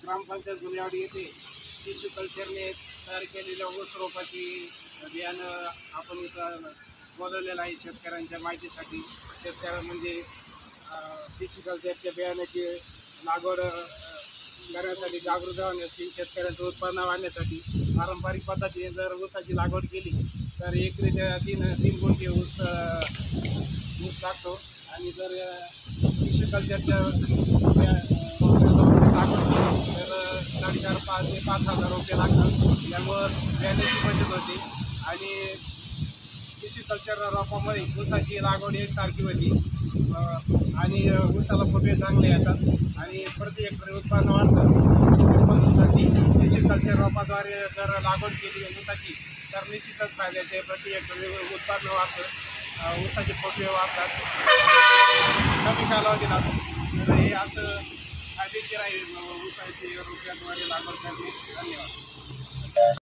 ग्रामपंचायत गुन्हेवाडी येथे टिश्यू कल्चरने तयार केलेल्या ऊस रोपाची बियाणं आपण इथं बोलवलेलं आहे शेतकऱ्यांच्या माहितीसाठी. शेतकऱ्या म्हणजे टिश्यू कल्चरच्या बियाण्याची लागवड करण्यासाठी जागृत होण्यासाठी, शेतकऱ्यांचं उत्पन्न वाढण्यासाठी पारंपरिक पद्धतीने जर ऊसाची लागवड केली तर एकरी तीन गुंठे ऊस लागतो. आणि जर टिश्यू कल्चरच्या लागवड केली तर 4,500 ते 5,000 रुपये लागतात. त्यामुळं बियाण्याची बचत होते आणि टिश्यू कल्चर रोपामध्ये ऊसाची लागवड एकसारखी होती आणि ऊसाला फुटवे चांगले येतात आणि प्रति हेक्टरी उत्पन्न वाढतं. उत्पन्नासाठी टिश्यू कल्चर रोपाद्वारे जर लागवड केली ऊसाची तर निश्चितच फायद्याचे. प्रति हेक्टरी उत्पन्न वाढतं, ऊसाचे फुटवे वाढतात, कमी कालावधी लागतो. तर हे असं फायदेशीर आहे ऊसाची रोपाद्वारे लागवड करणे. धन्यवाद.